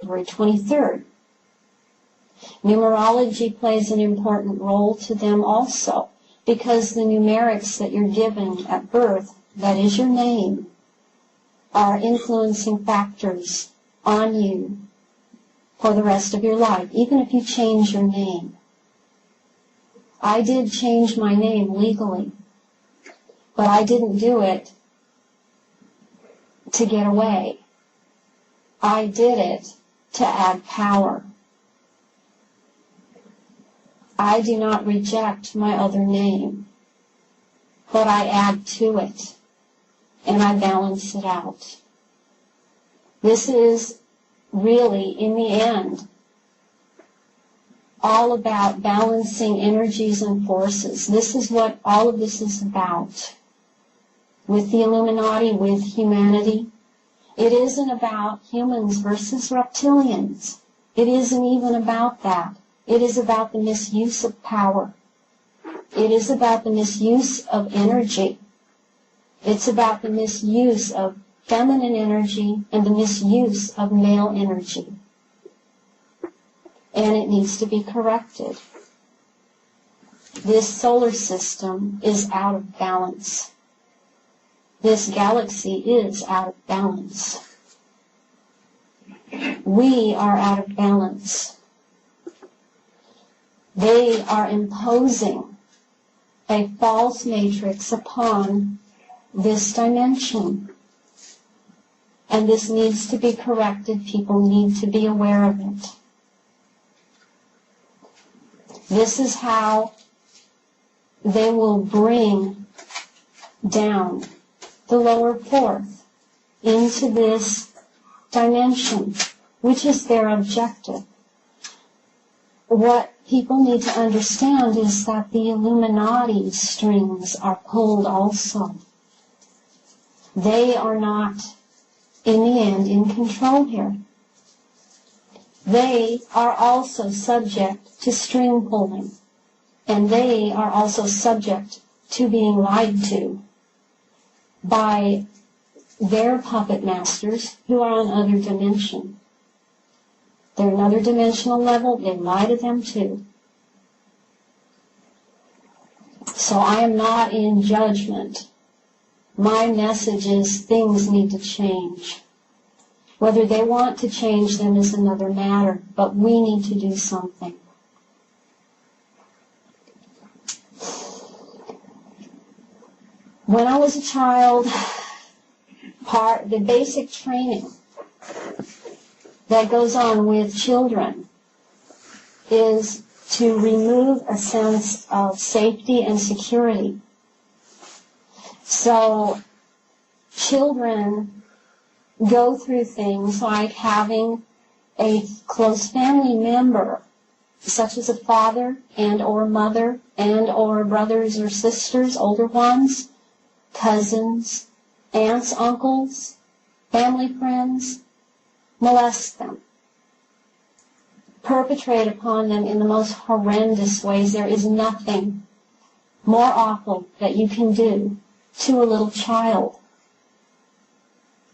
February 23rd. Numerology plays an important role to them also, because the numerics that you're given at birth, that is your name, are influencing factors on you for the rest of your life, even if you change your name. I did change my name legally, but I didn't do it to get away. I did it to add power. I do not reject my other name, but I add to it, and I balance it out. This is really, in the end, all about balancing energies and forces. This is what all of this is about. With the Illuminati, with humanity, it isn't about humans versus reptilians. It isn't even about that. It is about the misuse of power. It is about the misuse of energy. It's about the misuse of feminine energy and the misuse of male energy. And it needs to be corrected. This solar system is out of balance. This galaxy is out of balance. We are out of balance. They are imposing a false matrix upon this dimension. And this needs to be corrected. People need to be aware of it. This is how they will bring down the lower fourth into this dimension, which is their objective. What people need to understand is that the Illuminati strings are pulled also. They are not, in the end, in control here. They are also subject to string pulling, and they are also subject to being lied to by their puppet masters who are on other dimension. They're another dimensional level, they lie to them too. So I am not in judgment. My message is things need to change. Whether they want to change them is another matter, but we need to do something. When I was a child, the basic training that goes on with children is to remove a sense of safety and security. So children go through things like having a close family member, such as a father and or mother and or brothers or sisters, older ones, cousins, aunts, uncles, family friends, molest them, perpetrate upon them in the most horrendous ways. There is nothing more awful that you can do to a little child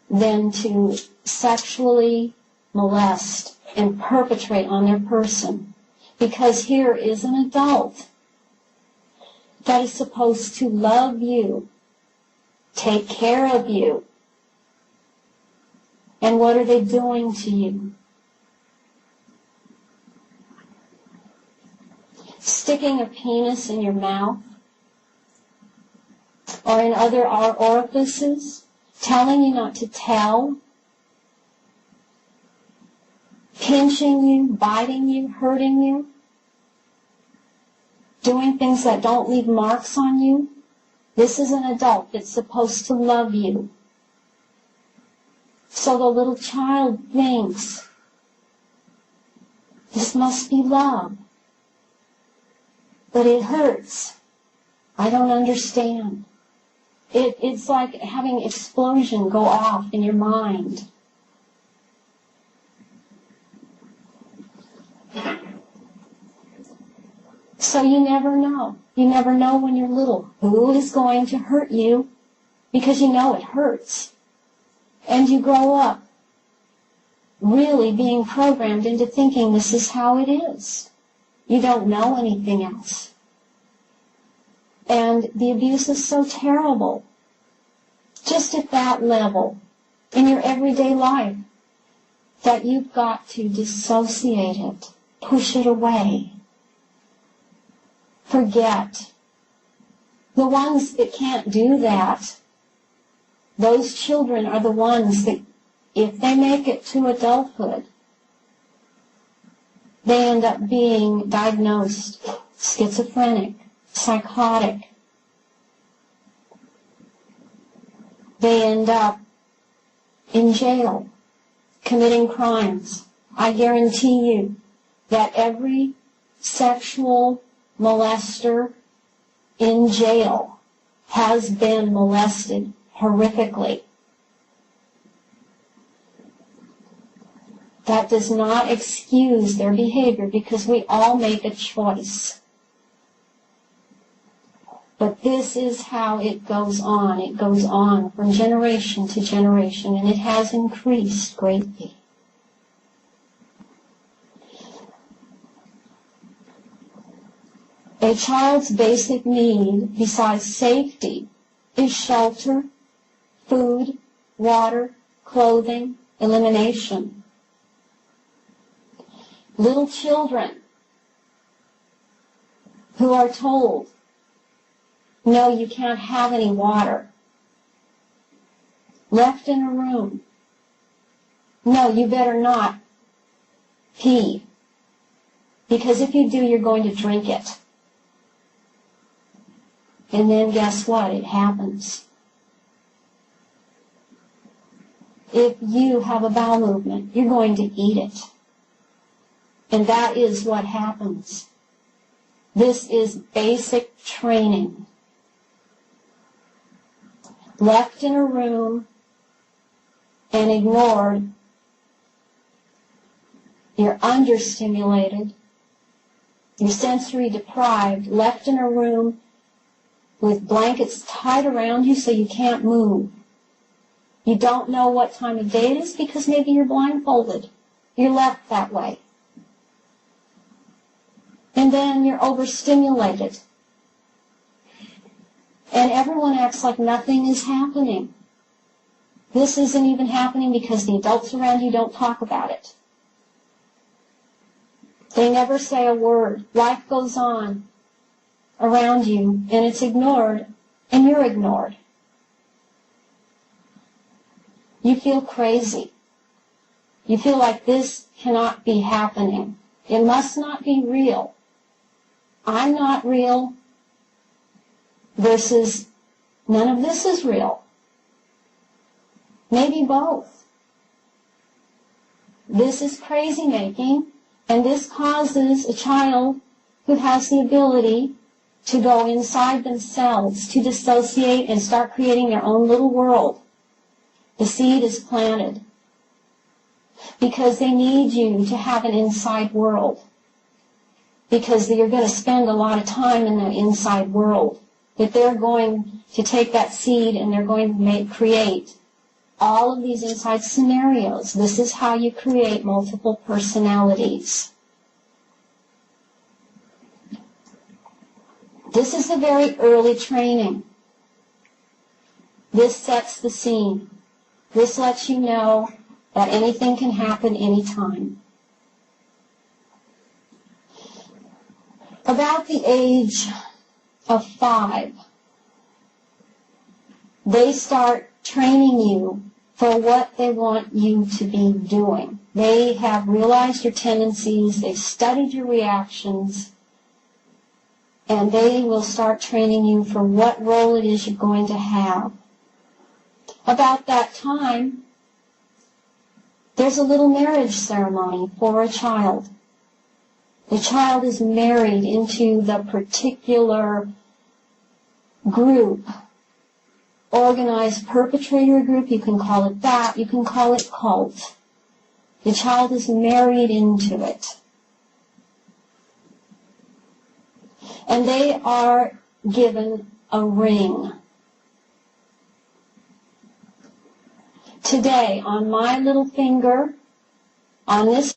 than to sexually molest and perpetrate on their person. Because here is an adult that is supposed to love you, take care of you. And what are they doing to you? Sticking a penis in your mouth or in other orifices, telling you not to tell, pinching you, biting you, hurting you, doing things that don't leave marks on you. This is an adult that's supposed to love you. So the little child thinks, this must be love. But it hurts. I don't understand. It's like having an explosion go off in your mind. So you never know. You never know when you're little who is going to hurt you, because you know it hurts. And you grow up really being programmed into thinking this is how it is. You don't know anything else. And the abuse is so terrible, just at that level, in your everyday life, that you've got to dissociate it, push it away, forget. The ones that can't do that, those children are the ones that, if they make it to adulthood, they end up being diagnosed schizophrenic, psychotic. They end up in jail, committing crimes. I guarantee you that every sexual molester in jail has been molested horrifically. That does not excuse their behavior, because we all make a choice. But this is how it goes on. It goes on from generation to generation, and it has increased greatly. A child's basic need, besides safety, is shelter, food, water, clothing, elimination. Little children who are told, no, you can't have any water, left in a room, no, you better not pee, because if you do, you're going to drink it. And then guess what? It happens. If you have a bowel movement, you're going to eat it. And that is what happens. This is basic training. Left in a room and ignored, you're understimulated, you're sensory deprived, left in a room with blankets tied around you so you can't move. You don't know what time of day it is because maybe you're blindfolded. You're left that way. And then you're overstimulated. And everyone acts like nothing is happening. This isn't even happening because the adults around you don't talk about it. They never say a word. Life goes on around you, and it's ignored, and you're ignored. You feel crazy. You feel like this cannot be happening. It must not be real. I'm not real versus none of this is real. Maybe both. This is crazy making, and this causes a child who has the ability to go inside themselves, to dissociate and start creating their own little world. The seed is planted because they need you to have an inside world, because you're going to spend a lot of time in the inside world, that they're going to take that seed and they're going to create all of these inside scenarios. This is how you create multiple personalities. This is a very early training. This sets the scene. This lets you know that anything can happen anytime. About the age of 5, they start training you for what they want you to be doing. They have realized your tendencies, they've studied your reactions, and they will start training you for what role it is you're going to have. About that time, there's a little marriage ceremony for a child. The child is married into the particular group, organized perpetrator group, you can call it that, you can call it cult. The child is married into it. And they are given a ring. Today, on my little finger, On this